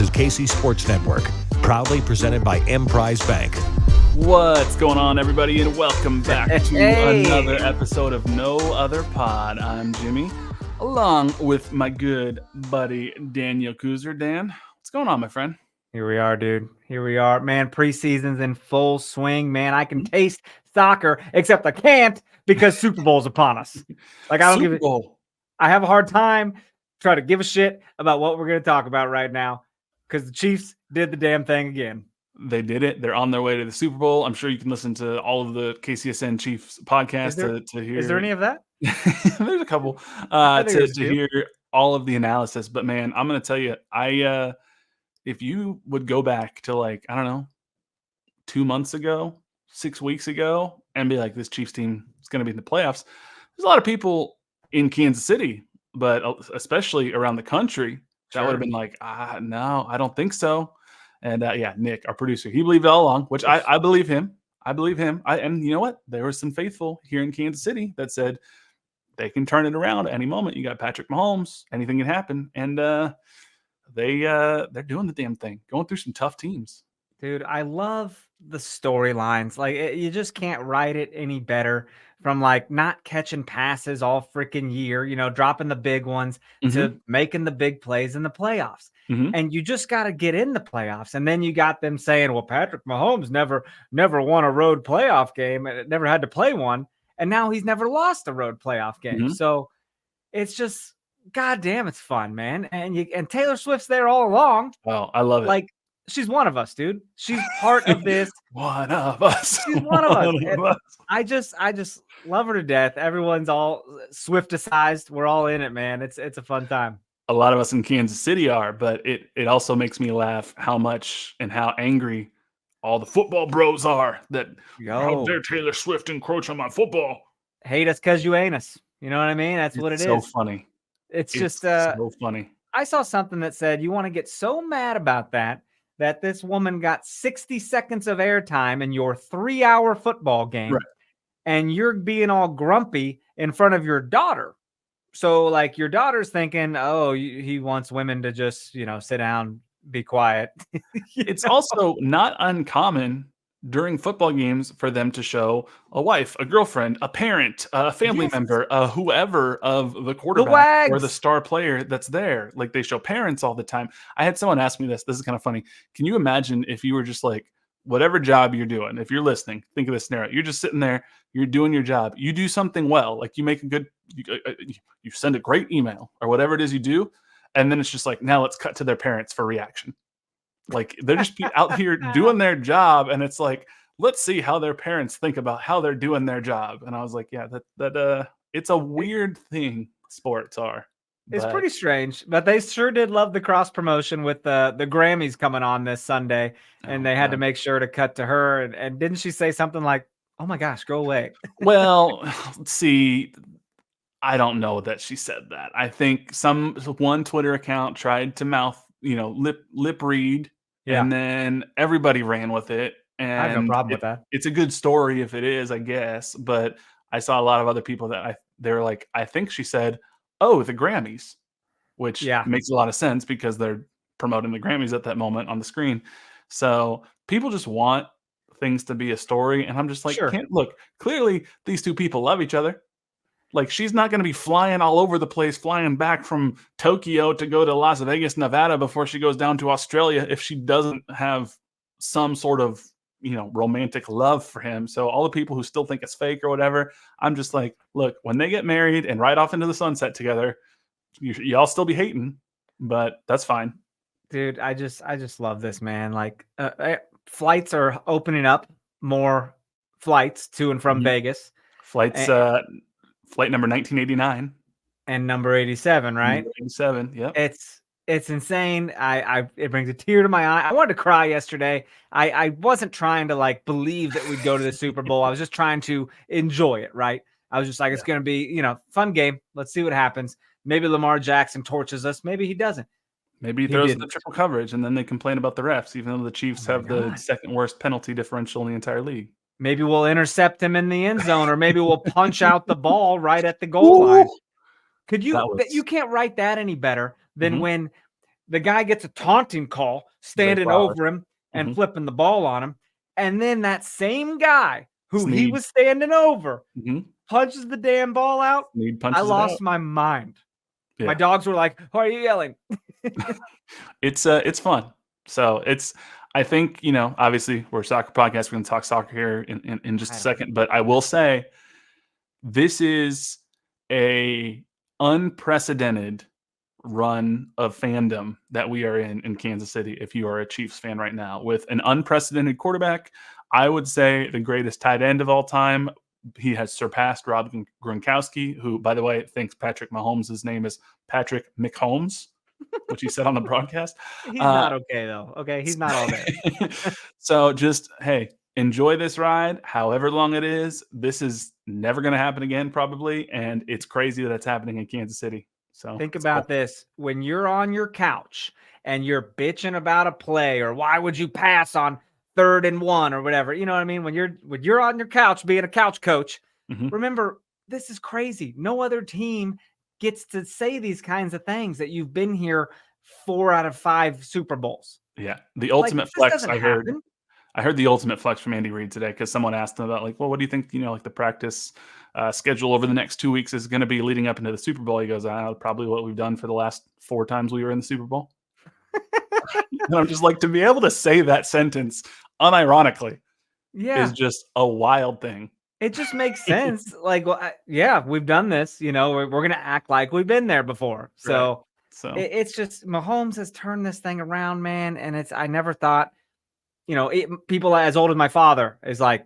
is KC Sports Network, proudly presented by Emprise Bank. What's going on, everybody, and welcome back to another episode of No Other Pod. I'm Jimmy, along with my good buddy Daniel Kuzer. Dan, what's going on, my friend? Here we are, dude. Here we are. Man, preseason's in full swing, man. I can taste soccer, except I can't because Super Bowl's upon us. Like, I don't give it. I have a hard time trying to give a shit about what we're going to talk about right now because the Chiefs did the damn thing again. They did it. They're on their way to the Super Bowl. I'm sure you can listen to all of the KCSN Chiefs podcasts to hear. Is there any of that? There's a couple to hear all of the analysis. But man, I'm going to tell you, if you would go back to, like, I don't know, 2 months ago, 6 weeks ago, and be like, this Chiefs team is going to be in the playoffs, there's a lot of people in Kansas City, but especially around the country, that would have been like, no, I don't think so. And Nick, our producer, he believed it all along, which I believe him. I believe him. And you know what? There were some faithful here in Kansas City that said they can turn it around at any moment. You got Patrick Mahomes. Anything can happen. And they're doing the damn thing, going through some tough teams. Dude, I love the storylines. Like, you just can't write it any better, from like not catching passes all freaking year, dropping the big ones, to making the big plays in the playoffs. And you just got to get in the playoffs. And then you got them saying, well, Patrick Mahomes never won a road playoff game and never had to play one. And now he's never lost a road playoff game. So it's just, goddamn, it's fun, man. And Taylor Swift's there all along. Oh, I love it. Like, she's one of us, dude. She's part of this. One of us. She's one of us. I just love her to death. Everyone's all Swifticized. We're all in it, man. It's a fun time. A lot of us in Kansas City are, but it also makes me laugh how much and how angry all the football bros are that how dare Taylor Swift encroach on my football. Hate us because you ain't us. You know what I mean? That's what it is. So funny. It's just so funny. I saw something that said you want to get so mad about that this woman got 60 seconds of airtime in your 3-hour football game, right, and you're being all grumpy in front of your daughter. So, like, your daughter's thinking, oh, he wants women to just, sit down, be quiet. It's also not uncommon during football games for them to show a wife, a girlfriend, a parent, a family member, whoever of the quarterback or the star player that's there. Like, they show parents all the time. I had someone ask me this. This is kind of funny. Can you imagine if you were just like, whatever job you're doing, if you're listening, think of this scenario. You're just sitting there, you're doing your job. You do something well, like you make a good, you send a great email or whatever it is you do. And then it's just like, now let's cut to their parents for reaction. Like, they're just out here doing their job. And it's like, let's see how their parents think about how they're doing their job. And I was like, yeah, that it's a weird thing. Sports are. It's pretty strange, but they sure did love the cross promotion with the Grammys coming on this Sunday, and they had to make sure to cut to her. And didn't she say something like, "Oh my gosh, go away"? Well, see, I don't know that she said that. I think one Twitter account tried to mouth, lip read, and then everybody ran with it. And I have no problem with that. It's a good story if it is, I guess. But I saw a lot of other people that they were like, I think she said, oh, the Grammys, which makes a lot of sense because they're promoting the Grammys at that moment on the screen. So people just want things to be a story. And I'm just like, look, clearly these two people love each other. Like, she's not going to be flying all over the place, flying back from Tokyo to go to Las Vegas, Nevada before she goes down to Australia if she doesn't have some sort of, romantic love for him. So all the people who still think it's fake or whatever, I'm just like, look, when they get married and ride off into the sunset together, y'all still be hating, but that's fine. Dude, I just love this, man. Like, flights are opening up, more flights to and from Vegas. Flights, flight number 1989 and number 87, right? Number 87, yeah. It's insane. It brings a tear to my eye. I wanted to cry yesterday. I wasn't trying to, like, believe that we'd go to the Super Bowl. I was just trying to enjoy it, right? I was just like, it's going to be, fun game. Let's see what happens. Maybe Lamar Jackson torches us. Maybe he doesn't. Maybe he throws the triple coverage, and then they complain about the refs, even though the Chiefs have the second worst penalty differential in the entire league. Maybe we'll intercept him in the end zone, or maybe we'll punch out the ball right at the goal line. You can't write that any better than when the guy gets a taunting call standing over him and flipping the ball on him. And then that same guy who he was standing over punches the damn ball out. I lost my mind. Yeah. My dogs were like, "Why are you yelling?" It's fun. So I think, obviously we're a soccer podcast. We're going to talk soccer here in just a second, but I will say this is a unprecedented run of fandom that we are in Kansas City. If you are a Chiefs fan right now, with an unprecedented quarterback, I would say the greatest tight end of all time. He has surpassed Rob Gronkowski, who, by the way, thinks Patrick Mahomes' name is Patrick McHolmes, which he said on the broadcast. He's not okay, though. Okay, he's not all there. So just, hey, enjoy this ride, however long it is. This is never going to happen again, probably, and it's crazy that it's happening in Kansas City. So think about this. When you're on your couch and you're bitching about a play, or why would you pass on 3rd and 1 or whatever, you know what I mean? When you're on your couch being a couch coach, remember, this is crazy. No other team gets to say these kinds of things, that you've been here 4 out of 5 Super Bowls. Yeah. The ultimate flex I heard the ultimate flex from Andy Reid today, because someone asked him about, like, well, what do you think, like the practice schedule over the next 2 weeks is going to be leading up into the Super Bowl? He goes, probably what we've done for the last 4 times we were in the Super Bowl. And I'm just like, to be able to say that sentence unironically is just a wild thing. It just makes sense. Like, well, we've done this, we're going to act like we've been there before. So, it's just, Mahomes has turned this thing around, man. And I never thought, people as old as my father is like,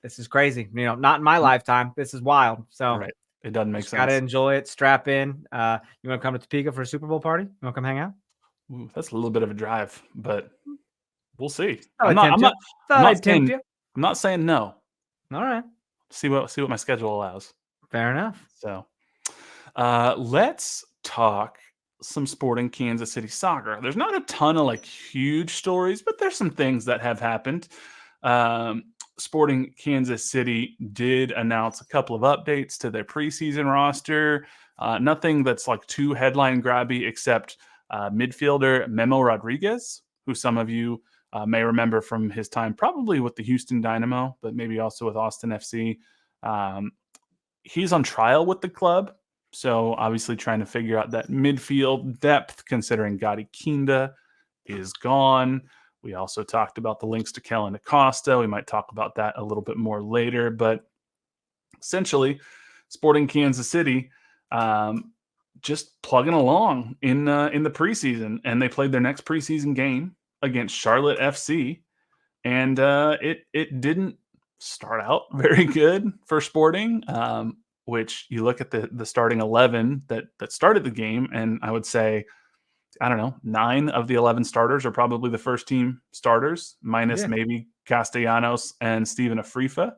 this is crazy. Not in my lifetime. This is wild. So it doesn't make sense. Got to enjoy it. Strap in. You want to come to Topeka for a Super Bowl party? You want to come hang out? Ooh, that's a little bit of a drive, but we'll see. I'm not saying no. All right. See what my schedule allows. Fair enough. So, let's talk some sporting Kansas City soccer. There's not a ton of huge stories, but there's some things that have happened. Sporting Kansas City did announce a couple of updates to their preseason roster. Nothing that's too headline grabby, except midfielder Memo Rodriguez, who some of you may remember from his time probably with the Houston Dynamo, but maybe also with Austin FC. He's on trial with the club, so obviously trying to figure out that midfield depth, considering Gadi Kinda is gone. We also talked about the links to Kellen Acosta. We might talk about that a little bit more later, but essentially Sporting Kansas City just plugging along in the preseason, and they played their next preseason game against Charlotte FC, and it didn't start out very good for Sporting, which you look at the starting 11 that started the game, and I would say, I don't know, 9 of the 11 starters are probably the first team starters, minus maybe Castellanos and Steven Afrifa.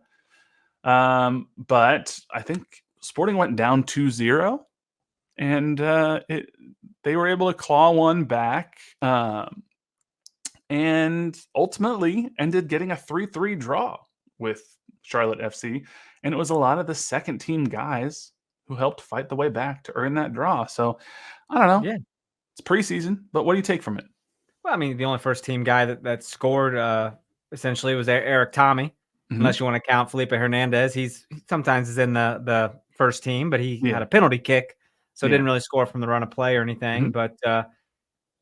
But I think Sporting went down 2-0, and they were able to claw one back, and ultimately ended getting a 3-3 draw with Charlotte FC. And it was a lot of the second team guys who helped fight the way back to earn that draw. So I don't know. Yeah. It's preseason, but what do you take from it? Well, I mean, the only first team guy that scored essentially was Eric Tommy, unless you want to count Felipe Hernandez. He sometimes is in the first team, but he had a penalty kick, so didn't really score from the run of play or anything. But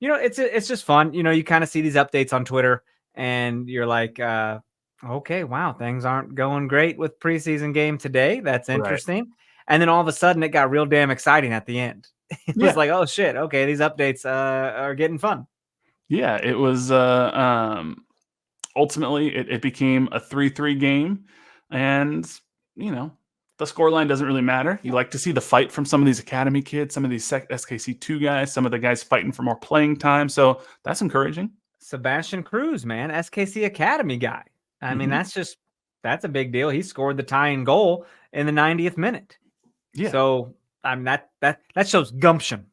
it's just fun. You kind of see these updates on Twitter, and you're like, okay, wow, things aren't going great with preseason game today. That's interesting. Right. And then all of a sudden, it got real damn exciting at the end. It was like, oh shit, okay, these updates are getting fun. Yeah, it was ultimately it became a 3-3 game, and the scoreline doesn't really matter. You like to see the fight from some of these academy kids, some of these SKC2 guys, some of the guys fighting for more playing time, so that's encouraging. Sebastian Cruz, man, SKC Academy guy. I mean, that's a big deal. He scored the tying goal in the 90th minute. Yeah. So I mean, that shows gumption.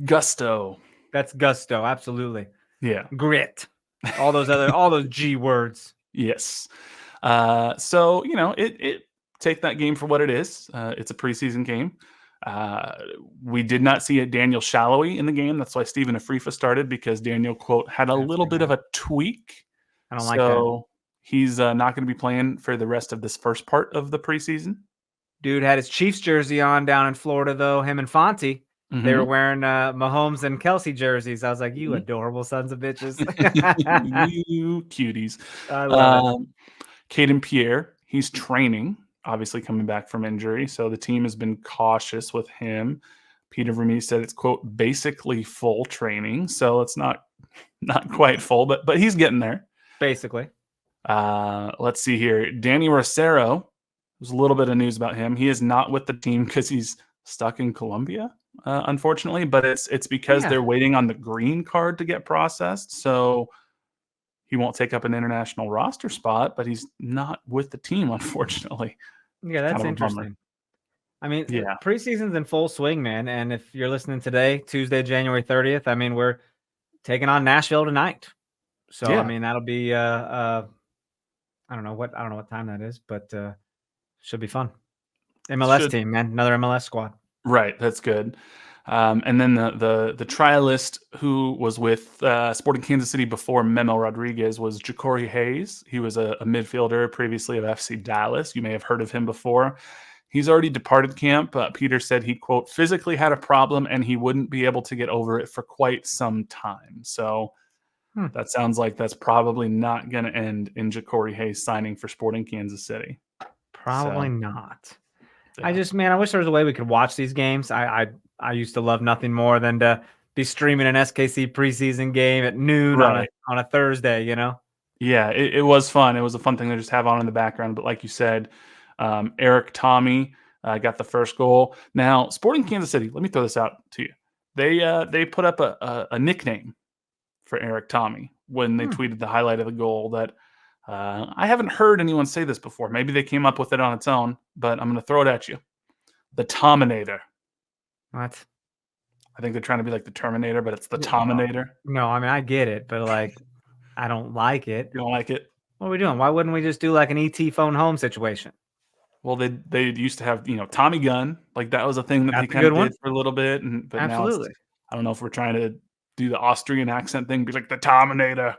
Gusto. That's gusto, absolutely. Yeah. Grit. All those G words. Yes. So, it take that game for what it is. It's a preseason game. We did not see a Daniel Shallowy in the game. That's why Stephen Afrifa started, because Daniel, quote, had a little bit of a tweak. I don't like that. He's not going to be playing for the rest of this first part of the preseason. Dude had his Chiefs jersey on down in Florida, though. Him and Fonte. They were wearing Mahomes and Kelsey jerseys. I was like, you adorable sons of bitches. You cuties. I love it. Caden Pierre, he's training, obviously coming back from injury. So the team has been cautious with him. Peter Vermees said it's, quote, basically full training. So it's not quite full, but he's getting there. Basically. Let's see here. Danny Rosero, there's a little bit of news about him. He is not with the team because he's stuck in Colombia, unfortunately, but it's because they're waiting on the green card to get processed. So he won't take up an international roster spot, but he's not with the team, unfortunately. Yeah, that's interesting. I mean, preseason's in full swing, man. And if you're listening today, Tuesday, January 30th, I mean, we're taking on Nashville tonight. So, I mean, that'll be, I don't know what time that is, but should be fun. MLS team, man. Another MLS squad. Right. That's good. And then the trialist who was with Sporting Kansas City before Memo Rodriguez was Ja'Cory Hayes. He was a midfielder previously of FC Dallas. You may have heard of him before. He's already departed camp. Peter said he, quote, physically had a problem and he wouldn't be able to get over it for quite some time. So that sounds like that's probably not going to end in Ja'Cory Hayes signing for Sporting Kansas City. Probably not. Yeah. I wish there was a way we could watch these games. I used to love nothing more than to be streaming an SKC preseason game at noon on a Thursday, you know? Yeah, it was fun. It was a fun thing to just have on in the background. But like you said, Eric Tommy got the first goal. Now, Sporting Kansas City, let me throw this out to you. They put up a nickname for Eric Tommy when they tweeted the highlight of the goal that I haven't heard anyone say this before. Maybe they came up with it on its own, but I'm going to throw it at you. The Tominator. What? I think they're trying to be like the Terminator, but it's the Tominator. No, I mean, I get it, but like, I don't like it. You don't like it? What are we doing? Why wouldn't we just do like an ET phone home situation? Well, they used to have, Tommy Gun. Like that was a thing that they kind of did for a little bit. But absolutely. Now I don't know if we're trying to do the Austrian accent thing, be like the Tominator.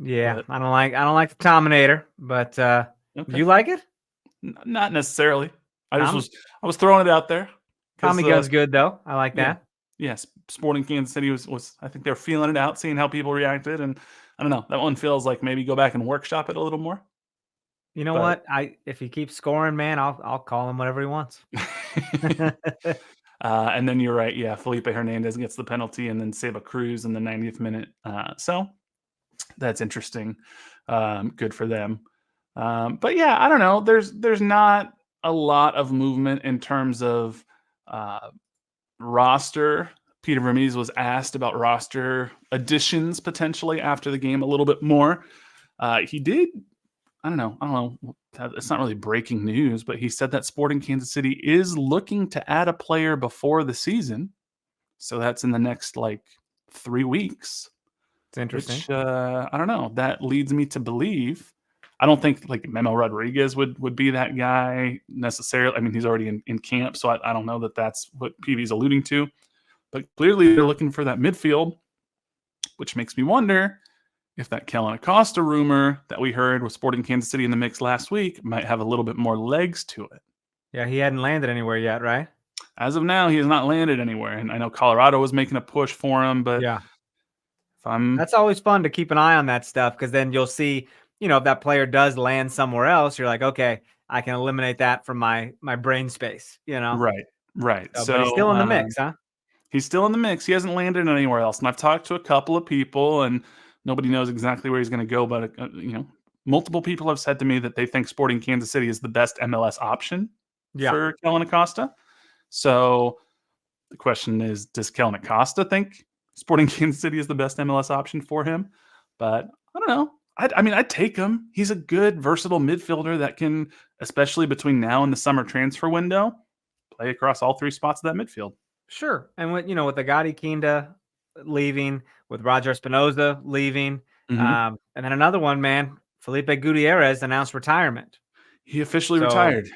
Yeah, but I don't like the Tominator, but do you like it? Not necessarily. I was throwing it out there. Tommy Gun's good though. I like that. Yes, Sporting Kansas City was I think they're feeling it out, seeing how people reacted, and I don't know. That one feels like maybe go back and workshop it a little more. You know what? If he keeps scoring, man, I'll call him whatever he wants. And then you're right. Yeah, Felipe Hernandez gets the penalty, and then Seba Cruz in the 90th minute. So that's interesting. Good for them. But yeah, I don't know. There's not a lot of movement in terms of roster. Peter Vermees was asked about roster additions potentially after the game a little bit more. He did. I don't know. It's not really breaking news, but he said that Sporting Kansas City is looking to add a player before the season. So that's in the next 3 weeks. It's interesting. Which, I don't know. That leads me to believe. I don't think Memo Rodriguez would be that guy necessarily. I mean, he's already in camp, so I don't know that that's what PV's alluding to. But clearly they're looking for that midfield, which makes me wonder if that Kellen Acosta rumor that we heard with Sporting Kansas City in the mix last week might have a little bit more legs to it. Yeah, he hadn't landed anywhere yet, right? As of now, he has not landed anywhere. And I know Colorado was making a push for him, but that's always fun to keep an eye on that stuff, because then you'll see, if that player does land somewhere else, you're like, okay, I can eliminate that from my brain space, Right. So but he's still in the mix, huh? He's still in the mix. He hasn't landed anywhere else. And I've talked to a couple of people, and nobody knows exactly where he's going to go. But, multiple people have said to me that they think Sporting Kansas City is the best MLS option for Kellen Acosta. So the question is, does Kellen Acosta think Sporting Kansas City is the best MLS option for him? But I don't know. I'd take him. He's a good, versatile midfielder that can, especially between now and the summer transfer window, play across all 3 spots of that midfield. Sure. And with the Gadi Kinda leaving, with Roger Espinoza leaving, and then another one, man, Felipe Gutierrez announced retirement. He officially retired.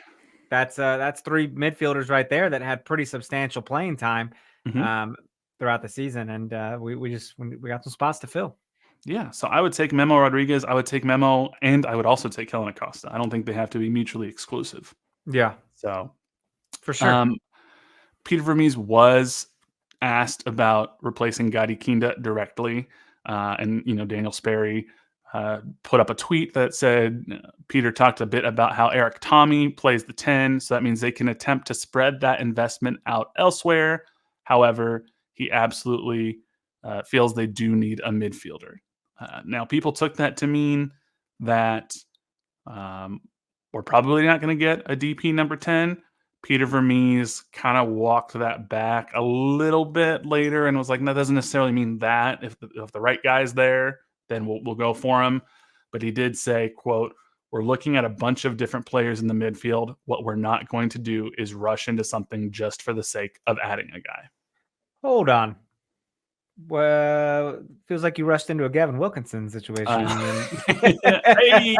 that's 3 midfielders right there that had pretty substantial playing time throughout the season, and we got some spots to fill. Yeah, so I would take Memo Rodriguez, I would take Memo, and I would also take Helen Acosta. I don't think they have to be mutually exclusive. Yeah, So, for sure. Peter Vermees was asked about replacing Gadi Kinda directly, and Daniel Sperry put up a tweet that said Peter talked a bit about how Eric Tommy plays the 10, so that means they can attempt to spread that investment out elsewhere. However, he absolutely feels they do need a midfielder. Now, people took that to mean that we're probably not going to get a DP number 10. Peter Vermees kind of walked that back a little bit later and was like, that doesn't necessarily mean that. If the right guy's there, then we'll go for him. But he did say, quote, we're looking at a bunch of different players in the midfield. What we're not going to do is rush into something just for the sake of adding a guy. Hold on. Well, feels like you rushed into a Gavin Wilkinson situation. Hey!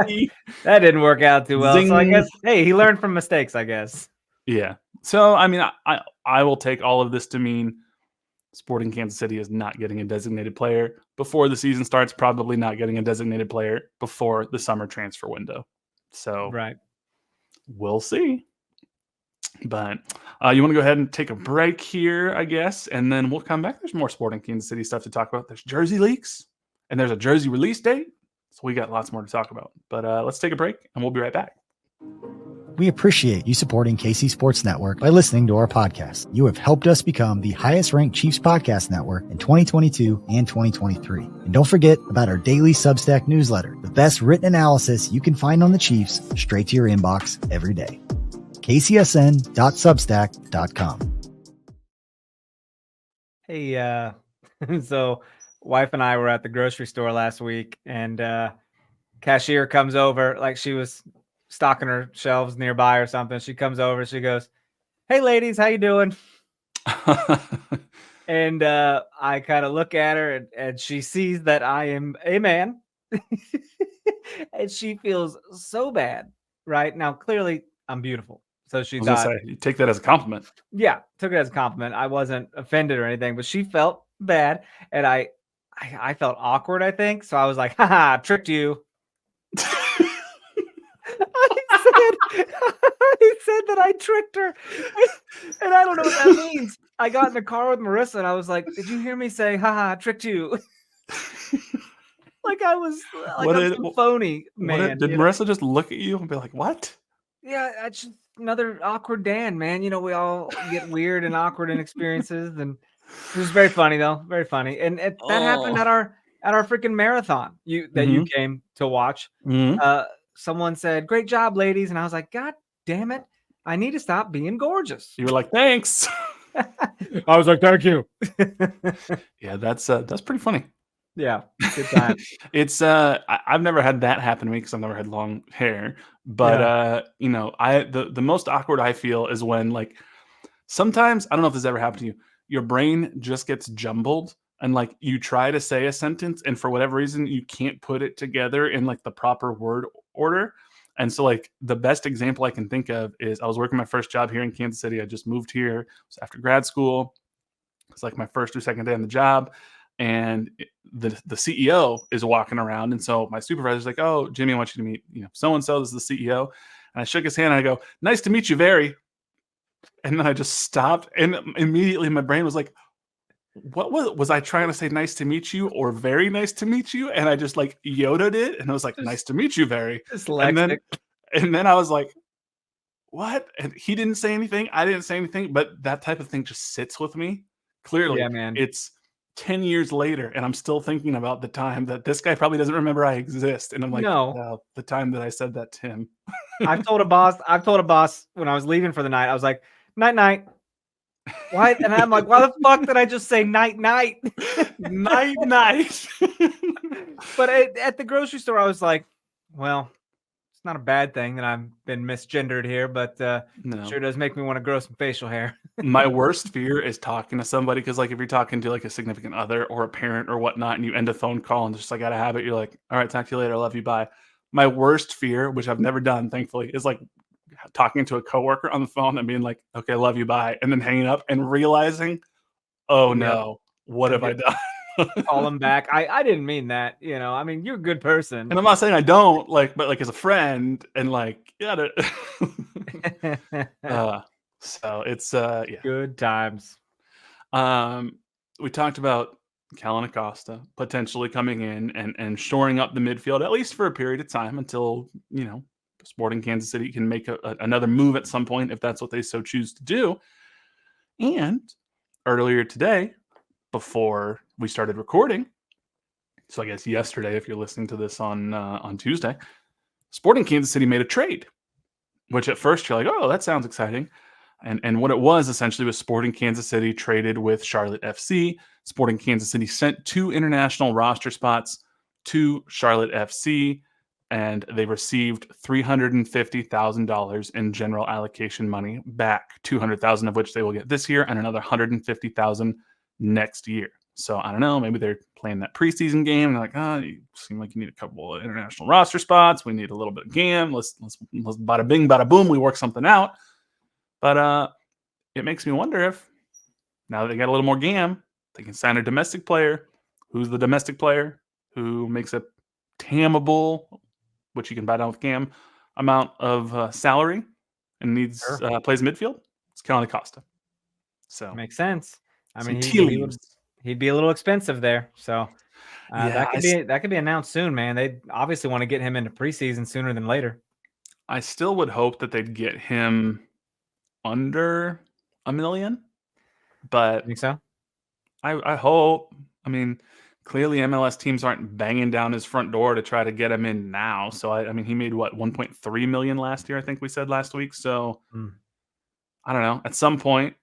That didn't work out too well. Zing. So I guess, hey, he learned from mistakes, I guess. Yeah. So, I mean, I will take all of this to mean Sporting Kansas City is not getting a designated player before the season starts, probably not getting a designated player before the summer transfer window. So, right. We'll see. But you want to go ahead and take a break here, I guess, and then we'll come back. There's more Sporting Kansas City stuff to talk about. There's jersey leaks, and there's a jersey release date. So we got lots more to talk about. But let's take a break, and we'll be right back. We appreciate you supporting KC Sports Network by listening to our podcast. You have helped us become the highest-ranked Chiefs podcast network in 2022 and 2023. And don't forget about our daily Substack newsletter, the best written analysis you can find on the Chiefs straight to your inbox every day. kcsn.substack.com. Hey, so wife and I were at the grocery store last week, and cashier comes over, like she was stocking her shelves nearby or something. She comes over, she goes, "Hey ladies, how you doing?" And I kind of look at her, and she sees that I am a man. And she feels so bad. Right now, clearly I'm beautiful. So she thought, you take that as a compliment. Yeah, took it as a compliment. I wasn't offended or anything, but she felt bad, and I felt awkward, I think. So I was like, "Haha, tricked you." I said that I tricked her, and I don't know what that means. I got in the car with Marissa, and I was like, "Did you hear me say, haha, I tricked you?" Like I was some phony man. Did Marissa just look at you and be like, "What?" Yeah, that's just another awkward Dan, man. We all get weird and awkward in experiences, and it was very funny though, very funny. And that happened at our freaking marathon you came to watch. Mm-hmm. Someone said, "Great job, ladies," and I was like, "God damn it, I need to stop being gorgeous." You were like, "Thanks." I was like, "Thank you." Yeah, that's pretty funny. Yeah, good time. It's I've never had that happen to me because I've never had long hair. But the most awkward I feel is when, like, sometimes, I don't know if this ever happened to you, your brain just gets jumbled and like you try to say a sentence and for whatever reason you can't put it together in like the proper word order. And so, like, the best example I can think of is I was working my first job here in Kansas City. I just moved here. It was after grad school. It's like my first or second day on the job. And the CEO is walking around. And so my supervisor's like, "Oh, Jimmy, I want you to meet, so-and-so. This is the CEO." And I shook his hand and I go, "Nice to meet you, very." And then I just stopped. And immediately my brain was like, what was I trying to say? Nice to meet you or very nice to meet you? And I just like Yoda'd it. And I was like, "Nice to meet you, very." And then I was like, what? And he didn't say anything. I didn't say anything. But that type of thing just sits with me. Clearly, yeah, man. It's 10 years later, and I'm still thinking about the time that this guy probably doesn't remember I exist. And I'm like, no, the time that I said that to him. I've told a boss when I was leaving for the night, I was like, "Night, night." Why? And I'm like, why the fuck did I just say night, night? Night, night. But at the grocery store, I was like, well, it's not a bad thing that I've been misgendered here, but no. Sure does make me want to grow some facial hair. My worst fear is talking to somebody, because like if you're talking to like a significant other or a parent or whatnot, and you end a phone call and just like out of habit, you're like, "All right, talk to you later. I love you. Bye." My worst fear, which I've never done, thankfully, is like talking to a coworker on the phone and being like, "Okay, love you, bye," and then hanging up and realizing, "Oh no, what have I done?" Call him back. I didn't mean that. I mean, you're a good person. And I'm not saying I don't but like as a friend and like, yeah. So it's yeah. Good times. We talked about Kellen Acosta potentially coming in and shoring up the midfield at least for a period of time until Sporting Kansas City can make another move at some point if that's what they so choose to do. And earlier today, before we started recording, so I guess yesterday, if you're listening to this on Tuesday, Sporting Kansas City made a trade, which at first you're like, oh, that sounds exciting. And what it was essentially was Sporting Kansas City traded with Charlotte FC. Sporting Kansas City sent 2 international roster spots to Charlotte FC, and they received $350,000 in general allocation money back, $200,000 of which they will get this year and another $150,000 next year. So I don't know, maybe they're playing that preseason game. They're like, oh, you seem like you need a couple of international roster spots. We need a little bit of game. Let's bada bing, bada boom. We work something out. But it makes me wonder if now that they got a little more GAM, they can sign a domestic player. Who's the domestic player who makes a tamable, which you can buy down with GAM, amount of salary and needs plays midfield? It's Kellen Acosta. So makes sense. I mean, he'd be a little expensive there. So that could be announced soon, man. They obviously want to get him into preseason sooner than later. I still would hope that they'd get him under $1 million, but I think so. I hope. I mean, clearly MLS teams aren't banging down his front door to try to get him in now. So I mean, he made what, 1.3 million last year, I think we said last week. So I don't know. At some point,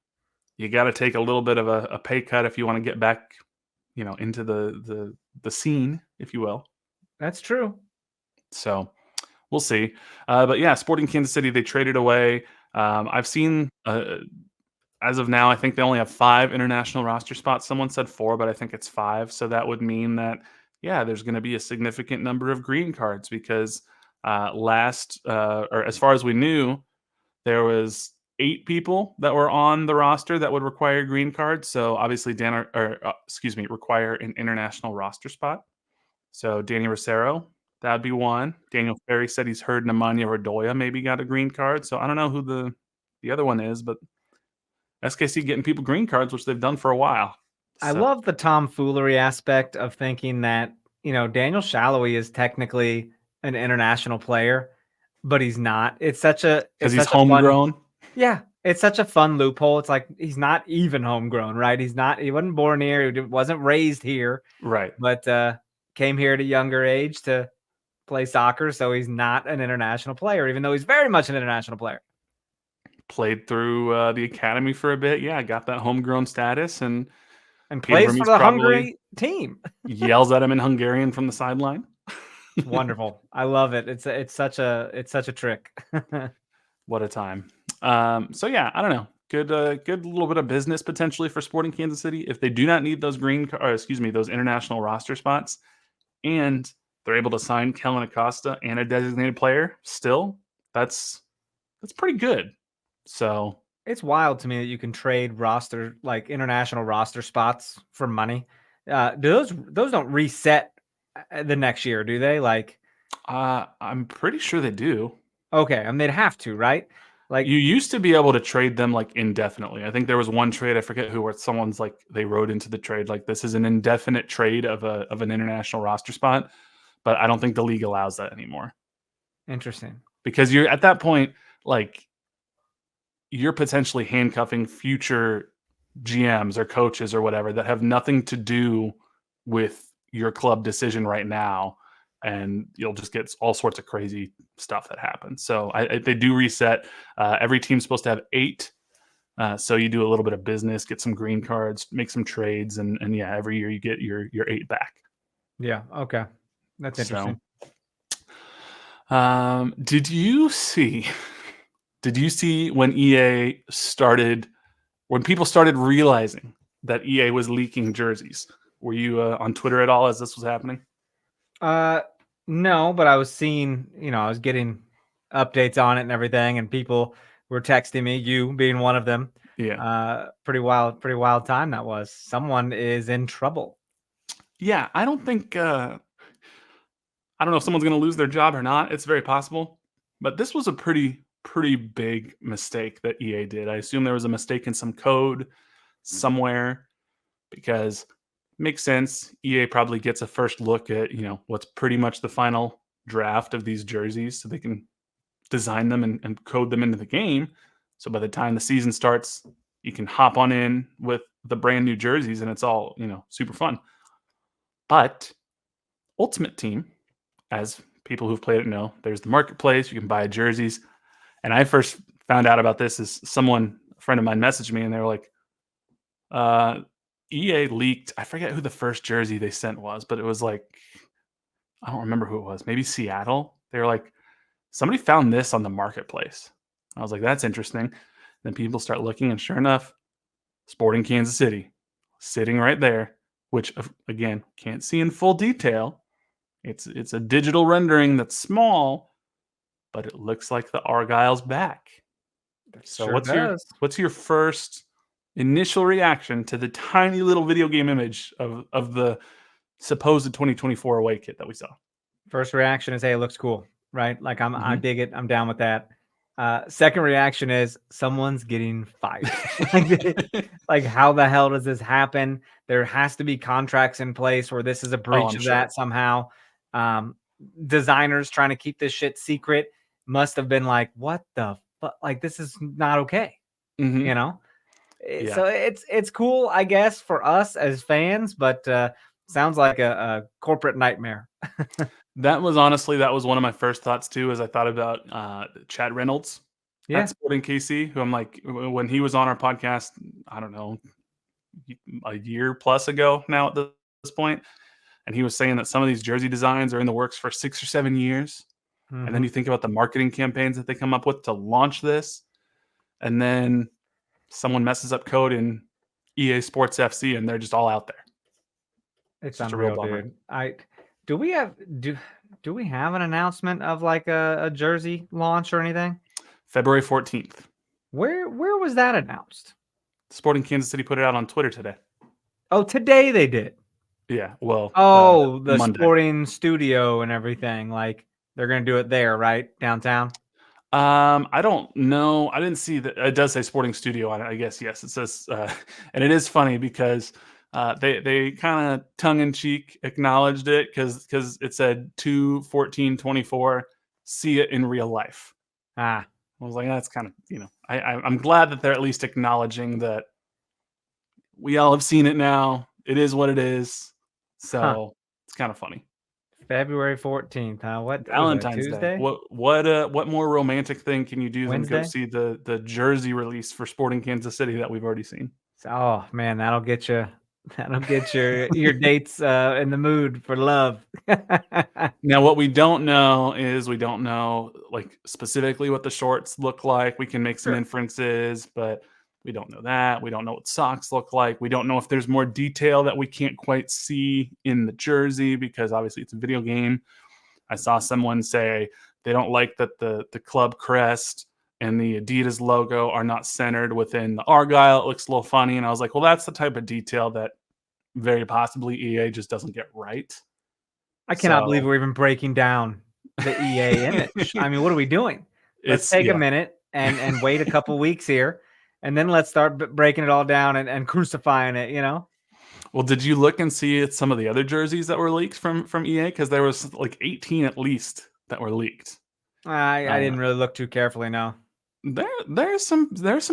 you got to take a little bit of a pay cut if you want to get back, into the scene, if you will. That's true. So we'll see. But yeah, Sporting Kansas City, they traded away. I've seen, as of now, I think they only have 5 international roster spots. Someone said 4, but I think it's 5. So that would mean that, yeah, there's going to be a significant number of green cards because or as far as we knew, there was 8 people that were on the roster that would require green cards. So obviously require an international roster spot. So Danny Rosero, that'd be one. Daniel Ferry said he's heard Nemanja Radoja maybe got a green card. So I don't know who the other one is, but SKC getting people green cards, which they've done for a while. So. I love the tomfoolery aspect of thinking that, Daniel Shallowy is technically an international player, but he's not. It's such a... Because he's homegrown? Yeah. It's such a fun loophole. It's like he's not even homegrown, right? He wasn't born here. He wasn't raised here. Right. But came here at a younger age to play soccer, so he's not an international player, even though he's very much an international player. Played through the academy for a bit. Yeah, got that homegrown status and plays for the Hungary team. Yells at him in Hungarian from the sideline. Wonderful. I love it. It's such a trick. What a time. So yeah, I don't know. Good little bit of business potentially for Sporting Kansas City if they do not need those those international roster spots, and they're able to sign Kellen Acosta and a designated player. Still, that's pretty good. So it's wild to me that you can trade international roster spots for money. Those don't reset the next year, do they? I'm pretty sure they do. Okay, I mean they'd have to, right? Like you used to be able to trade them indefinitely. I think there was one trade, I forget who, where someone's they wrote into the trade this is an indefinite trade of an international roster spot, but I don't think the league allows that anymore. Interesting. Because you're at that point you're potentially handcuffing future GMs or coaches or whatever that have nothing to do with your club decision right now. And you'll just get all sorts of crazy stuff that happens. So they do reset. Every team's supposed to have 8. So you do a little bit of business, get some green cards, make some trades. And yeah, every year you get your 8 back. Yeah. Okay. That's interesting. So, did you see when when people started realizing that EA was leaking jerseys? Were you on Twitter at all as this was happening? No, but I was seeing, I was getting updates on it and everything, and people were texting me, you being one of them. Yeah. Pretty wild time that was. Someone is in trouble. Yeah, I don't think I don't know if someone's going to lose their job or not. It's very possible. But this was a pretty big mistake that EA did. I assume there was a mistake in some code somewhere because it makes sense. EA probably gets a first look at, what's pretty much the final draft of these jerseys so they can design them and code them into the game. So by the time the season starts, you can hop on in with the brand new jerseys and it's all, super fun. But Ultimate Team, as people who've played it know, there's the marketplace. You can buy jerseys. And I first found out about this as a friend of mine messaged me and they were like, EA leaked, I forget who the first jersey they sent was, but it was like, I don't remember who it was, maybe Seattle. They were like, somebody found this on the marketplace. I was like, that's interesting. Then people start looking and sure enough, Sporting Kansas City sitting right there, which again, can't see in full detail. It's a digital rendering that's small, but it looks like the Argyle's back. So Sure what's your first initial reaction to the tiny little video game image of the supposed 2024 away kit that we saw? First reaction is, hey, it looks cool, right? Like I dig it. I'm down with that. Second reaction is someone's getting fired. like how the hell does this happen? There has to be contracts in place where this is a breach of that somehow. Designers trying to keep this shit secret must have been like, what the fuck? Like, this is not okay. Yeah. So it's cool, I guess, for us as fans, but sounds like a corporate nightmare. That was one of my first thoughts too, as I thought about Chad Reynolds at Sporting KC, who I'm like, when he was on our podcast, I don't know, a year plus ago now at this point, and he was saying that some of these jersey designs are in the works for 6 or 7 years. And then you think about the marketing campaigns that they come up with to launch this, and then someone messes up code in EA Sports FC and they're just all out there. It's unreal, dude. Do we have an announcement of like a jersey launch or anything? February 14th. Where was that announced? Sporting Kansas City put it out on Twitter today. Oh, today they did. Yeah, well. The Monday. Sporting studio and everything. Like they're gonna do it there, right? Downtown. I don't know. I didn't see that. It does say Sporting Studio on it. I guess yes. It says, and it is funny because they kind of tongue in cheek acknowledged it because it said 2/14/24. See it in real life. I was like, that's kind of I'm glad that they're at least acknowledging that we all have seen it now. It is what it is. So it's kind of funny. February 14th, huh? What Valentine's Day? What more romantic thing can you do Wednesday? than go see the jersey release for Sporting Kansas City that we've already seen? Oh man, that'll get you. That'll get your dates in the mood for love. Now, what we don't know is like specifically what the shorts look like. We can make some inferences, but we don't know that. We don't know what socks look like. We don't know if there's more detail that we can't quite see in the jersey because obviously it's a video game. I saw someone say they don't like that the club crest and the Adidas logo are not centered within the Argyle. It looks a little funny. And I was like, well, that's the type of detail that very possibly EA just doesn't get right. I cannot believe we're even breaking down the EA image. I mean, what are we doing? Let's take a minute and wait a couple weeks here. And then let's start breaking it all down and crucifying it, Well, did you look and see some of the other jerseys that were leaked from EA? Because there was like 18 at least that were leaked. I didn't really look too carefully, no. There's some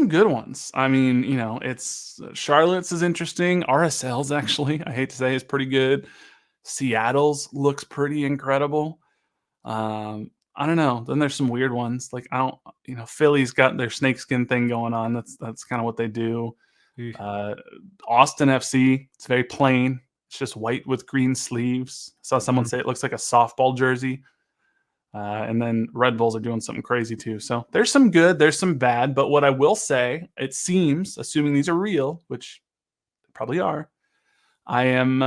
good ones. I mean, it's Charlotte's is interesting. RSL's actually, I hate to say, is pretty good. Seattle's looks pretty incredible. I don't know. Then there's some weird ones. Like Philly's got their snakeskin thing going on. That's kind of what they do. Austin FC, it's very plain. It's just white with green sleeves. I saw someone say it looks like a softball jersey. And then Red Bulls are doing something crazy too. So there's some good, there's some bad. But what I will say, it seems, assuming these are real, which they probably are, I'm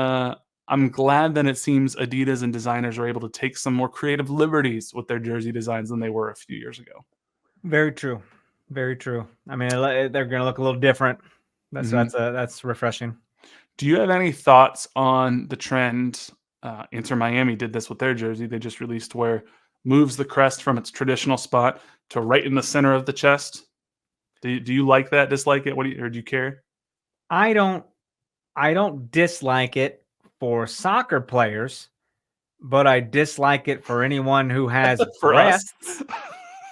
I'm glad that it seems Adidas and designers are able to take some more creative liberties with their jersey designs than they were a few years ago. Very true. Very true. I mean, they're going to look a little different. That's refreshing. Do you have any thoughts on the trend? Inter Miami did this with their jersey. They just released where moves the crest from its traditional spot to right in the center of the chest. Do you like that? Dislike it? Or do you care? I don't dislike it for soccer players, but I dislike it for anyone who has For breasts. us?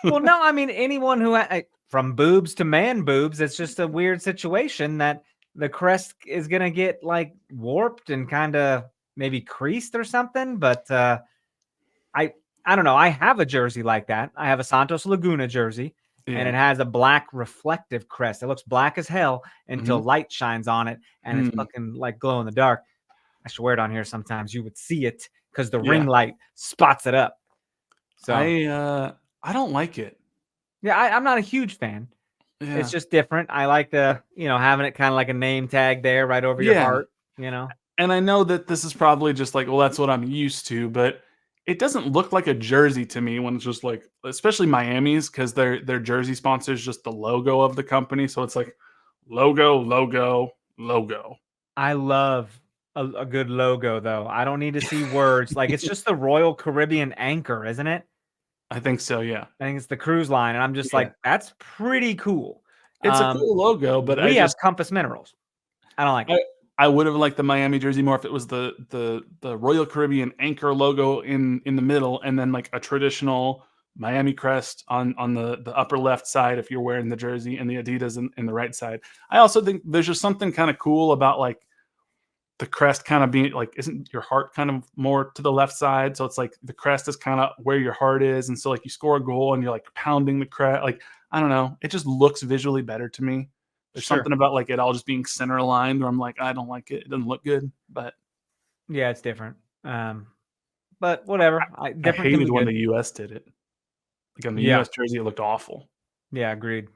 Well, no, I mean anyone who from boobs to man boobs. It's just a weird situation that the crest is gonna get like warped and kind of maybe creased or something. But I don't know. I have a jersey like that. I have a Santos Laguna jersey, and it has a black reflective crest. It looks black as hell until light shines on it, and it's fucking like glow in the dark. I should wear it on here sometimes. You would see it because the ring light spots it up. So I don't like it. Yeah, I'm not a huge fan. Yeah. It's just different. I like the, having it kind of like a name tag there right over your heart, And I know that this is probably just like, well, that's what I'm used to, but it doesn't look like a jersey to me when it's just like, especially Miami's, because their jersey sponsor is just the logo of the company. So it's like logo, logo, logo. I love a good logo, though. I don't need to see words. Like, it's just the Royal Caribbean anchor, isn't it? I think so, yeah. I think it's the cruise line, and I'm just like, that's pretty cool. It's a cool logo, but we have Compass Minerals. I don't like it. I would have liked the Miami jersey more if it was the Royal Caribbean anchor logo in the middle, and then like a traditional Miami crest on the upper left side if you're wearing the jersey, and the Adidas in the right side. I also think there's just something kind of cool about like the crest kind of being like, isn't your heart kind of more to the left side? So it's like the crest is kind of where your heart is. And so like you score a goal and you're like pounding the crest. Like, I don't know. It just looks visually better to me. There's something about like it all just being center aligned where I'm like, I don't like it. It doesn't look good, but yeah, it's different. But whatever. I hated when the US did it. Like on the US jersey, it looked awful. Yeah, agreed.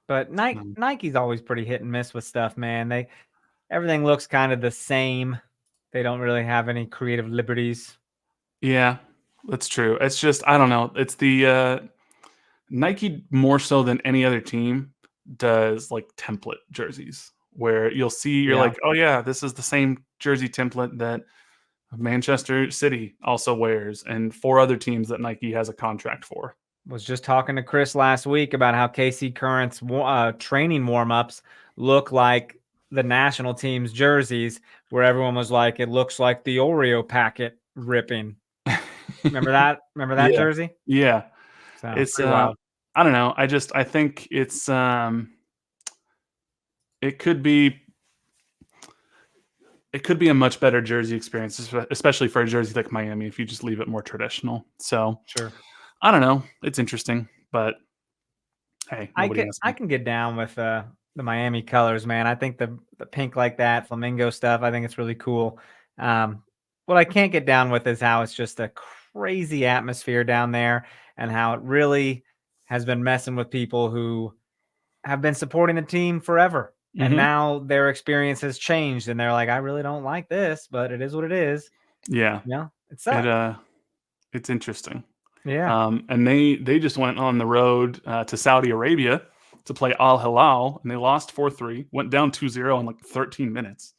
But Nike's always pretty hit and miss with stuff, man. Everything looks kind of the same. They don't really have any creative liberties. Yeah, that's true. It's just, I don't know. It's the Nike more so than any other team does like template jerseys where you'll see, you're like, oh yeah, this is the same jersey template that Manchester City also wears and 4 other teams that Nike has a contract for. Was just talking to Chris last week about how KC Current's training warm-ups look like the national team's jerseys, where everyone was like, it looks like the Oreo packet ripping. Remember that jersey? Yeah. So, it's wild. I don't know. I think it's it could be a much better jersey experience, especially for a jersey like Miami, if you just leave it more traditional. So sure. I don't know. It's interesting, but hey, I can get down with the Miami colors, man. I think the pink like that, flamingo stuff, I think it's really cool. What I can't get down with is how it's just a crazy atmosphere down there and how it really has been messing with people who have been supporting the team forever. And now their experience has changed and they're like, I really don't like this, but it is what it is. Yeah. Yeah. It's interesting. Yeah. And they just went on the road to Saudi Arabia to play Al Hilal, and they lost 4-3, went down 2-0 in like 13 minutes.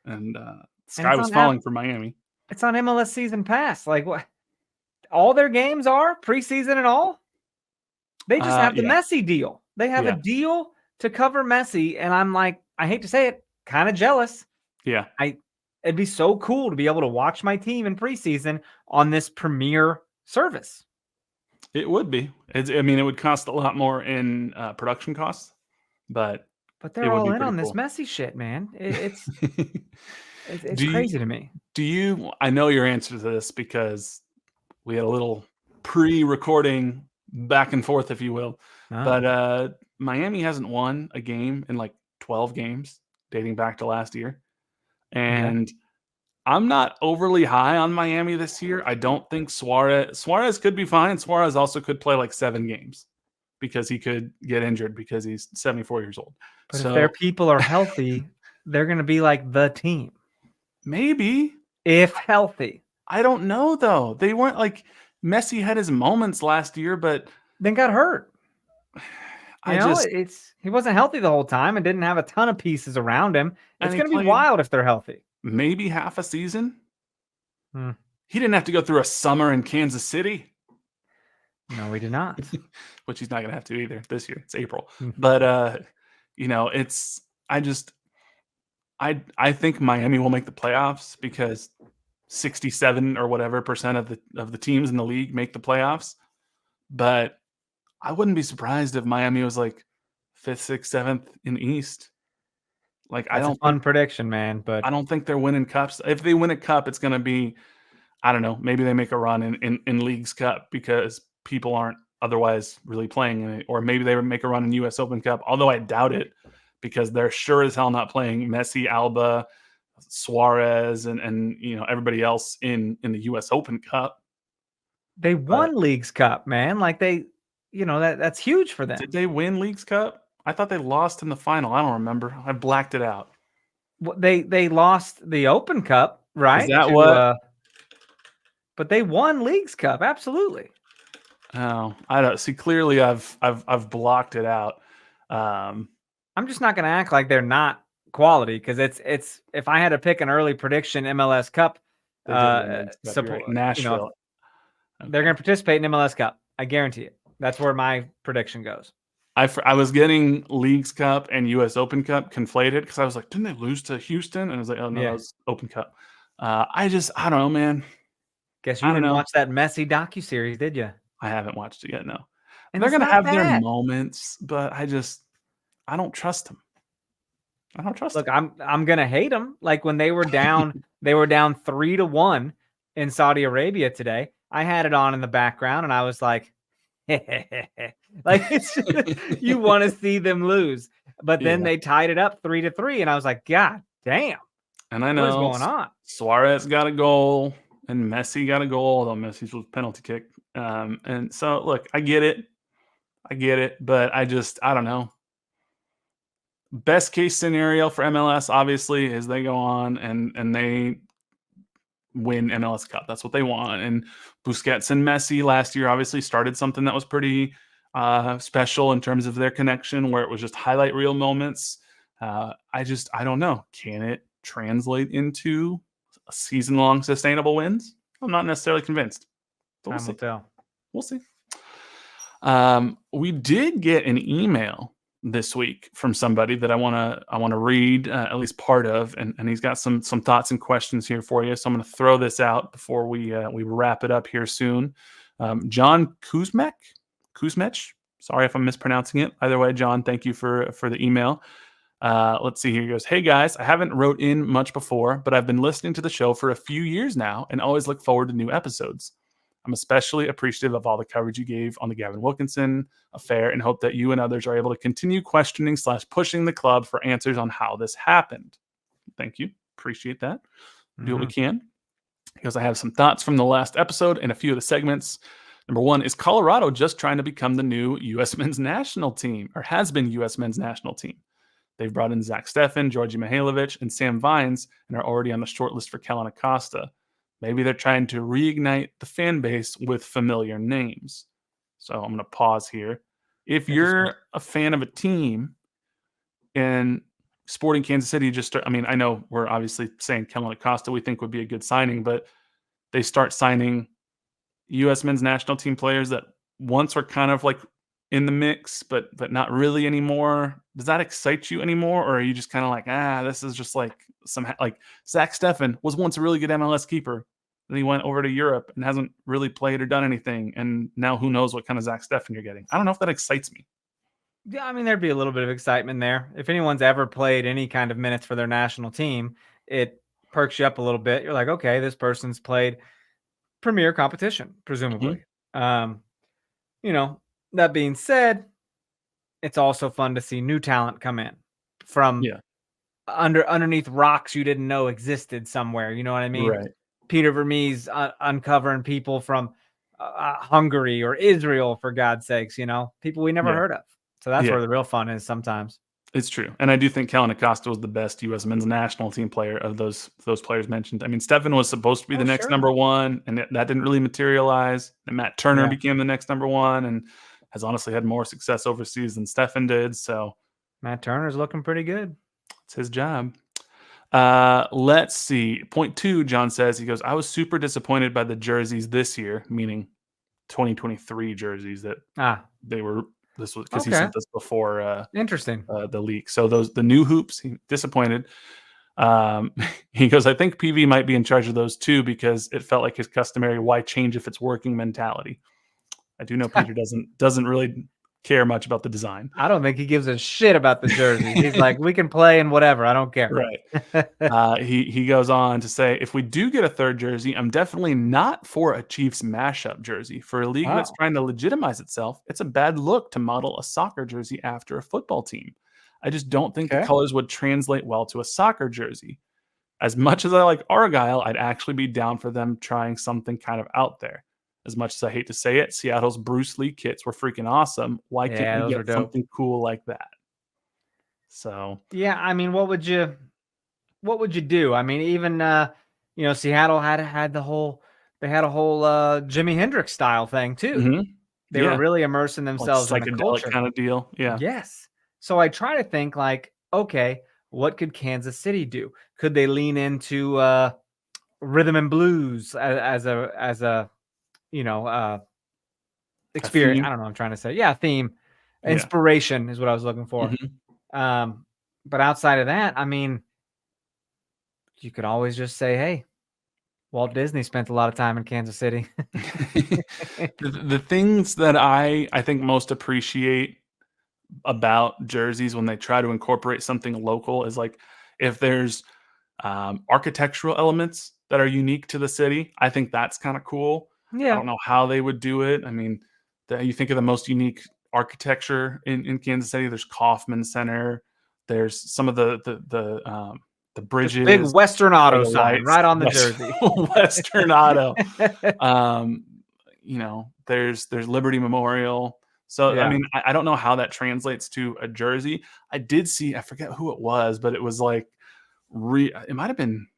And the sky was falling for Miami. It's on MLS Season Pass. Like what? All their games are preseason and all? They just have the Messi deal. They have a deal to cover Messi, and I'm like, I hate to say it, kind of jealous. Yeah. It'd be so cool to be able to watch my team in preseason on this premier service. It would be. It would cost a lot more in production costs, but they're all in on this Messi shit, man. It's crazy to me. I know your answer to this because we had a little pre-recording back and forth, if you will. But Miami hasn't won a game in like 12 games dating back to last year. And I'm not overly high on Miami this year. I don't think Suarez could be fine. Suarez also could play like 7 games because he could get injured because he's 74 years old. But if their people are healthy, they're going to be like the team. Maybe. If healthy. I don't know, though. They weren't like Messi had his moments last year, but then got hurt. I he wasn't healthy the whole time and didn't have a ton of pieces around him. It's going to be wild if they're healthy. Maybe half a season. Hmm. He didn't have to go through a summer in Kansas City. No, we did not. Which he's not going to have to either this year. It's April. But, I think Miami will make the playoffs because 67 or whatever % of the teams in the league make the playoffs. But I wouldn't be surprised if Miami was like 5th, 6th, 7th in the East. Like, That's a fun prediction, man. But I don't think they're winning cups. If they win a cup, it's going to be, I don't know, maybe they make a run in League's Cup because people aren't otherwise really playing in it. Or maybe they would make a run in US Open Cup, although I doubt it because they're sure as hell not playing Messi, Alba, Suarez, and everybody else in the US Open Cup. They won League's Cup, man. Like that's huge for them. Did they win League's Cup? I thought they lost in the final. I don't remember. I blacked it out. Well, they lost the Open Cup, right? Is that what? But they won League's Cup, absolutely. Oh, I don't see. Clearly, I've blocked it out. I'm just not going to act like they're not quality because it's. If I had to pick an early prediction, MLS Cup, right. Nashville, they're going to participate in MLS Cup. I guarantee it. That's where my prediction goes. I was getting Leagues Cup and US Open Cup conflated because I was like, didn't they lose to Houston? And I was like, oh no, that was Open Cup. I don't know, man. Guess you didn't watch that Messi docuseries, did you? I haven't watched it yet. No, and they're gonna have their moments, but I don't trust them. I don't trust. Look, I'm gonna hate them. Like when they were down, they were down 3-1 in Saudi Arabia today. I had it on in the background, and I was like, like it's you want to see them lose, but then they tied it up 3-3, and I was like, God damn! And I know what's going on. Suarez got a goal, and Messi got a goal, although Messi's was penalty kick. And so look, I get it, but I don't know. Best case scenario for MLS, obviously, is they go on and they win MLS Cup. That's what they want. And Busquets and Messi last year obviously started something that was pretty special in terms of their connection, where it was just highlight reel moments. I don't know. Can it translate into season-long sustainable wins? I'm not necessarily convinced. Time will tell. We'll see. We did get an email this week from somebody that I want to read at least part of, and he's got some thoughts and questions here for you. So I'm going to throw this out before we wrap it up here soon. John Kuzmech. Sorry if I'm mispronouncing it. Either way, John, thank you for the email. Let's see here. He goes, hey guys, I haven't wrote in much before, but I've been listening to the show for a few years now and always look forward to new episodes. I'm especially appreciative of all the coverage you gave on the Gavin Wilkinson affair and hope that you and others are able to continue questioning / pushing the club for answers on how this happened. Thank you. Appreciate that. Do what we can. Because I have some thoughts from the last episode and a few of the segments. Number one, is Colorado just trying to become the new U.S. men's national team, or has been U.S. men's national team? They've brought in Zach Steffen, Georgi Mihailovic, and Sam Vines, and are already on the short list for Kellyn Acosta. Maybe they're trying to reignite the fan base with familiar names. So I'm going to pause here. If you're a fan of a team and Sporting Kansas City I know we're obviously saying Kellyn Acosta we think would be a good signing, but they start signing U.S. men's national team players that once were kind of like in the mix, but not really anymore. Does that excite you anymore? Or are you just kind of like, this is just like like Zach Steffen was once a really good MLS keeper. Then he went over to Europe and hasn't really played or done anything. And now who knows what kind of Zach Steffen you're getting. I don't know if that excites me. Yeah, I mean, there'd be a little bit of excitement there. If anyone's ever played any kind of minutes for their national team, it perks you up a little bit. You're like, okay, this person's played premier competition, presumably. That being said, it's also fun to see new talent come in from underneath rocks you didn't know existed somewhere. You know what I mean? Right. Peter Vermees uncovering people from Hungary or Israel, for God's sakes, people we never heard of. So that's where the real fun is sometimes. It's true. And I do think Kellen Acosta was the best U.S. men's national team player of those players mentioned. I mean, Stefan was supposed to be the next number one, and that didn't really materialize. And Matt Turner became the next number one and has honestly had more success overseas than Stefan did. So Matt Turner's looking pretty good. It's his job. Let's see. Point 2, John says, he goes, I was super disappointed by the jerseys this year, meaning 2023 jerseys that they were. This was because he sent this before interesting the leak. So the new hoops, he disappointed. He goes, I think PV might be in charge of those too because it felt like his customary why change if it's working mentality. I do know Peter doesn't really care much about the design. I don't think he gives a shit about the jerseys. He's like, we can play and whatever. I don't care. Right. He goes on to say, if we do get a third jersey, I'm definitely not for a Chiefs mashup jersey. For a league that's trying to legitimize itself, it's a bad look to model a soccer jersey after a football team. I just don't think the colors would translate well to a soccer jersey. As much as I like Argyle, I'd actually be down for them trying something kind of out there. As much as I hate to say it, Seattle's Bruce Lee kits were freaking awesome. Why can't we get something cool like that? So yeah, I mean, what would you do? I mean, even Seattle had a whole Jimi Hendrix style thing too. Mm-hmm. They were really immersing themselves in the culture kind of deal. Yeah. Yes. So I try to think like, okay, what could Kansas City do? Could they lean into rhythm and blues as a experience? I don't know what I'm trying to say. Yeah, theme. Inspiration is what I was looking for. Mm-hmm. But outside of that, I mean, you could always just say, hey, Walt Disney spent a lot of time in Kansas City. The things that I think most appreciate about jerseys when they try to incorporate something local is like if there's architectural elements that are unique to the city. I think that's kind of cool. I don't know how they would do it. I mean, you think of the most unique architecture in Kansas City. There's Kauffman Center. There's some of the bridges. Big Western Auto sign right on the jersey. Western Auto. There's Liberty Memorial. So I mean, I don't know how that translates to a jersey. I did see, I forget who it was, but it was like it might have been.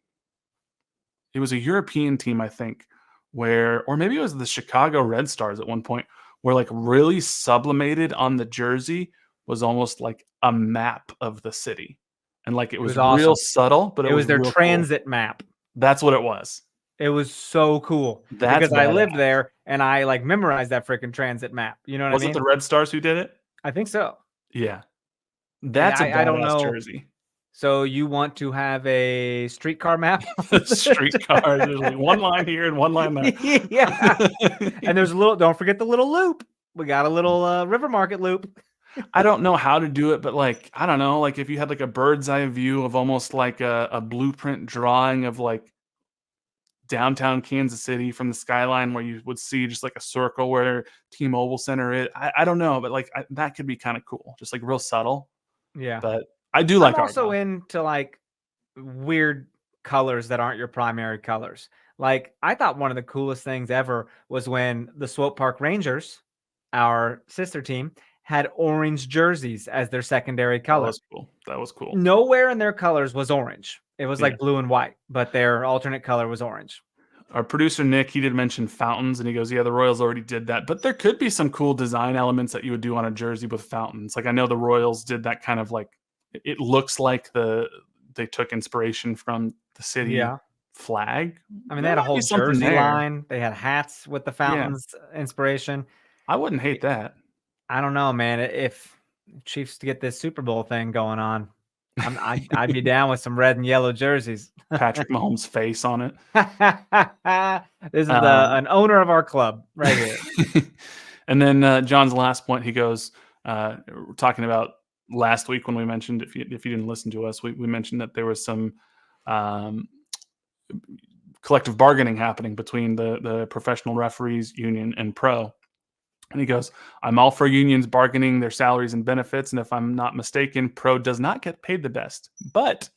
It was a European team, I think, or maybe it was the Chicago Red Stars at one point, where like really sublimated on the jersey was almost like a map of the city. And like it was real subtle, but it was their transit map. That's what it was. It was so cool. Because I lived there and I like memorized that freaking transit map. You know what I mean? Was it the Red Stars who did it? I think so. Yeah. That's a badass jersey. So you want to have a streetcar map? Streetcar. There's like one line here and one line there. Yeah. And there's don't forget the little loop. We got a little River Market loop. I don't know how to do it, but like, I don't know, like if you had like a bird's eye view of almost like a blueprint drawing of like downtown Kansas City from the skyline where you would see just like a circle where T-Mobile Center is. I don't know, but like that could be kind of cool. Just like real subtle. Yeah. But I do like I'm also into like weird colors that aren't your primary colors. Like I thought one of the coolest things ever was when the Swope Park Rangers, our sister team, had orange jerseys as their secondary color. That was cool. Nowhere in their colors was orange. It was like blue and white, but their alternate color was orange. Our producer, Nick, he did mention fountains, and he goes, yeah, the Royals already did that. But there could be some cool design elements that you would do on a jersey with fountains. Like I know the Royals did that kind of like, it looks like they took inspiration from the city flag. I mean, they had a whole jersey line. They had hats with the fountains inspiration. I wouldn't hate that. I don't know, man. If Chiefs to get this Super Bowl thing going on, I'd be down with some red and yellow jerseys. Patrick Mahomes' face on it. This is an owner of our club right here. And then John's last point, he goes, we're talking about last week when we mentioned, if you didn't listen to us, we mentioned that there was some collective bargaining happening between the professional referees union and pro. And he goes, I'm all for unions bargaining their salaries and benefits. And if I'm not mistaken, pro does not get paid the best, but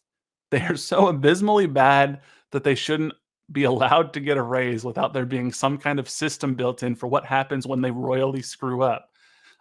they are so abysmally bad that they shouldn't be allowed to get a raise without there being some kind of system built in for what happens when they royally screw up.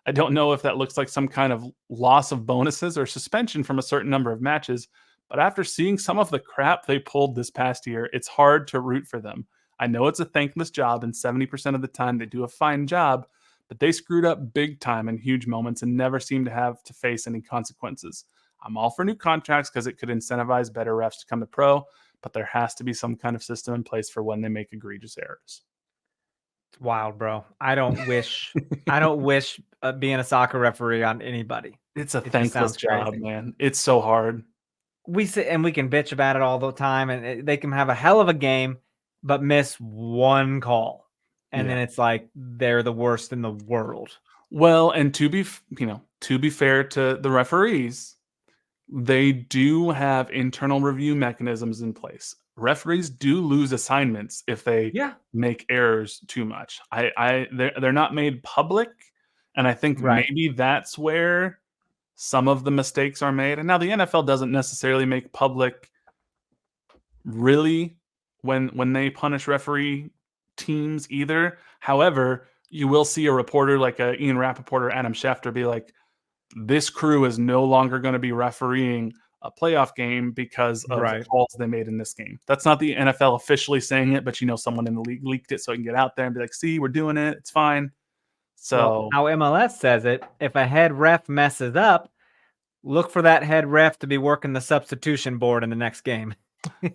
I don't know if that looks like some kind of loss of bonuses or suspension from a certain number of matches, but after seeing some of the crap they pulled this past year, it's hard to root for them. I know it's a thankless job, and 70% of the time they do a fine job, but they screwed up big time in huge moments and never seem to have to face any consequences. I'm all for new contracts because it could incentivize better refs to come to pro, but there has to be some kind of system in place for when they make egregious errors. It's wild, bro. I don't wish being a soccer referee on anybody. It's a thankless job, crazy. man. It's so hard. We sit and we can bitch about it all the time, and they can have a hell of a game, but miss one call. And then it's like they're the worst in the world. Well, and to be fair to the referees, they do have internal review mechanisms in place. Referees do lose assignments if they make errors too much. They're not made public, and I think maybe that's where some of the mistakes are made. And now the NFL doesn't necessarily make public really when they punish referee teams either. However, you will see a reporter like Ian Rappaport or Adam Schefter be like, this crew is no longer going to be refereeing a playoff game because of the calls they made in this game. That's not the NFL officially saying it, but someone in the league leaked it so it can get out there and be like, see, we're doing it. It's fine. So how MLS says it, if a head ref messes up, look for that head ref to be working the substitution board in the next game.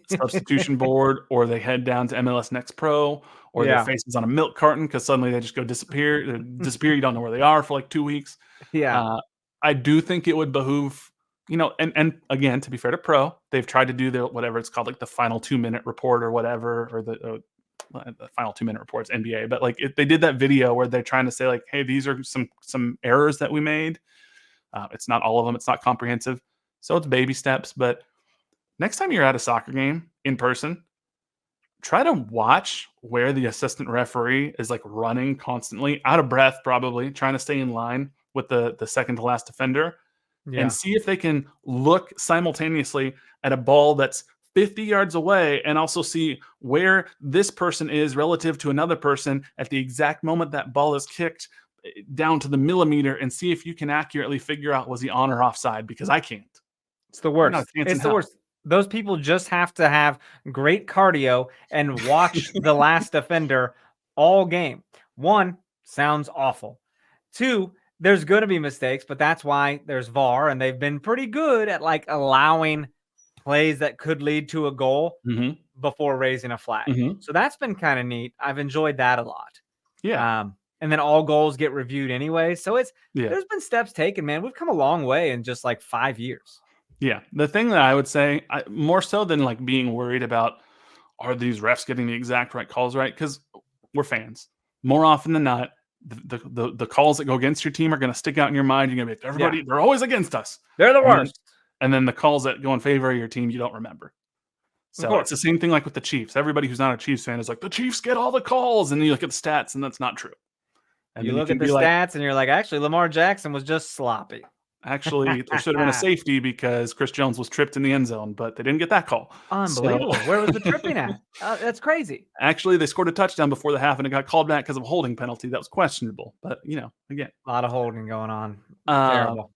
Substitution board, or they head down to MLS Next Pro, or their faces on a milk carton because suddenly they just go disappear. You don't know where they are for like 2 weeks. I do think it would behoove, and again, to be fair to pro, they've tried to do their whatever it's called, like the final 2-minute report or whatever, or the final 2-minute reports NBA. But like if they did that video where they're trying to say like, hey, these are some errors that we made. It's not all of them. It's not comprehensive. So it's baby steps. But next time you're at a soccer game in person, try to watch where the assistant referee is like running constantly, out of breath, probably trying to stay in line with the second to last defender, and see if they can look simultaneously at a ball that's 50 yards away and also see where this person is relative to another person at the exact moment that ball is kicked down to the millimeter, and see if you can accurately figure out was he on or offside, because I can't. It's the worst. It's the worst. Those people just have to have great cardio and watch the last defender all game. 1, sounds awful. 2, there's going to be mistakes, but that's why there's VAR, and they've been pretty good at like allowing plays that could lead to a goal before raising a flag. So that's been kind of neat. I've enjoyed that a lot. And then all goals get reviewed anyway. So there's been steps taken, man. We've come a long way in just like 5 years. Yeah. The thing that I would say, more so than like being worried about, are these refs getting the exact right calls right? Because we're fans. More often than not, the calls that go against your team are going to stick out in your mind. You're going to be like, everybody, they're always against us. They're the worst. And then the calls that go in favor of your team, you don't remember. So it's the same thing like with the Chiefs. Everybody who's not a Chiefs fan is like, the Chiefs get all the calls. And then you look at the stats, and that's not true. And you look at the stats, and you're like, actually, Lamar Jackson was just sloppy. Actually, there should have been a safety because Chris Jones was tripped in the end zone, but they didn't get that call. Unbelievable. Where was the tripping at? That's crazy. Actually, they scored a touchdown before the half, and it got called back because of a holding penalty. That was questionable. But, again. A lot of holding going on. Terrible.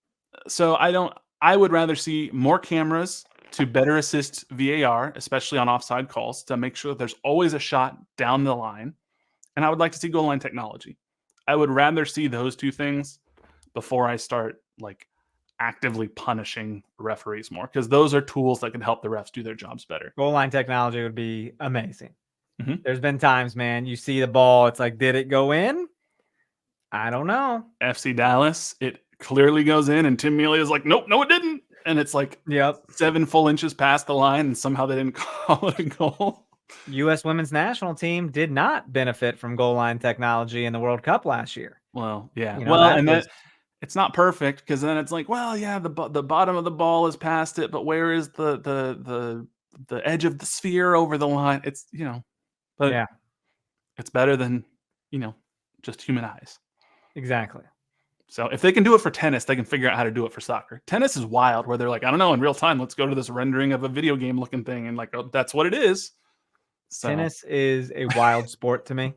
So I would rather see more cameras to better assist VAR, especially on offside calls, to make sure that there's always a shot down the line. And I would like to see goal line technology. I would rather see those two things before I start like actively punishing referees more, because those are tools that can help the refs do their jobs better. Goal line technology would be amazing. There's been times, man, you see the ball, it's like, did it go in? I don't know. FC Dallas, it clearly goes in, and Tim Mealy is like, nope, no, it didn't. And it's like 7 full inches past the line, and somehow they didn't call it a goal. U.S. women's national team did not benefit from goal line technology in the World Cup last year. Well, yeah. And that it's not perfect, because then it's like, well, yeah, the bottom of the ball is past it, but where is the edge of the sphere over the line? It's but it's better than just human eyes. Exactly. So if they can do it for tennis, they can figure out how to do it for soccer. Tennis is wild, where they're like, I don't know, in real time, let's go to this rendering of a video game looking thing, and like, oh, that's what it is. So. Tennis is a wild sport to me.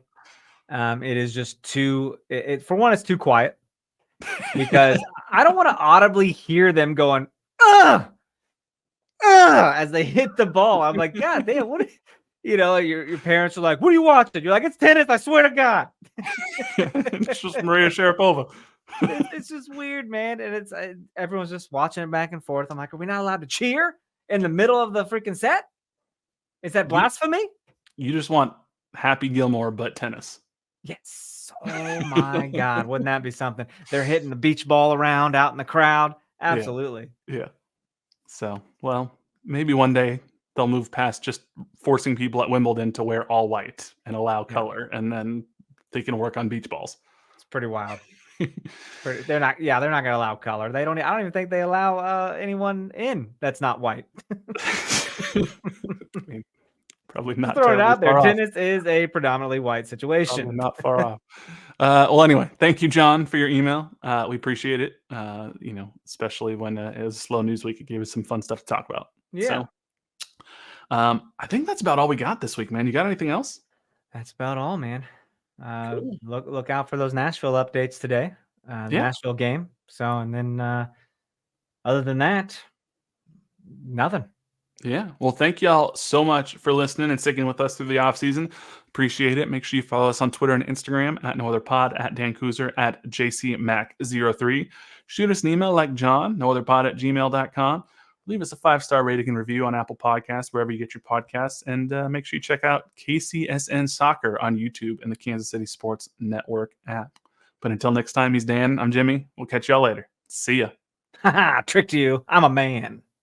It is just for one, it's too quiet. because I don't want to audibly hear them going, as they hit the ball. I'm like, God damn, what? Your parents are like, what are you watching? You're like, it's tennis. I swear to God. It's just Maria Sharapova. It's just weird, man. And it's everyone's just watching it back and forth. I'm like, are we not allowed to cheer in the middle of the freaking set? Is that blasphemy? You just want Happy Gilmore, but tennis. Yes. Oh my God. Wouldn't that be something? They're hitting the beach ball around out in the crowd. Absolutely. Yeah. So, well, maybe one day they'll move past just forcing people at Wimbledon to wear all white and allow color, and then they can work on beach balls. It's pretty wild. They're not going to allow color. I don't even think they allow anyone in that's not white. I mean, probably not. Throw it out there. Tennis is a predominantly white situation. Probably not far off. Well, anyway, thank you, John, for your email. We appreciate it. Especially when it was a slow news week, it gave us some fun stuff to talk about. Yeah. So, I think that's about all we got this week, man. You got anything else? That's about all, man. Cool. Look out for those Nashville updates today. The Nashville game. So, and then other than that, nothing. Yeah. Well, thank y'all so much for listening and sticking with us through the off season. Appreciate it. Make sure you follow us on Twitter and Instagram at NoOtherPod, at Dan Kuzer, at JCMac03. Shoot us an email like John, nootherpod@gmail.com. Leave us a 5-star rating and review on Apple Podcasts, wherever you get your podcasts. And make sure you check out KCSN Soccer on YouTube and the Kansas City Sports Network app. But until next time, he's Dan. I'm Jimmy. We'll catch y'all later. See ya. Tricked you. I'm a man.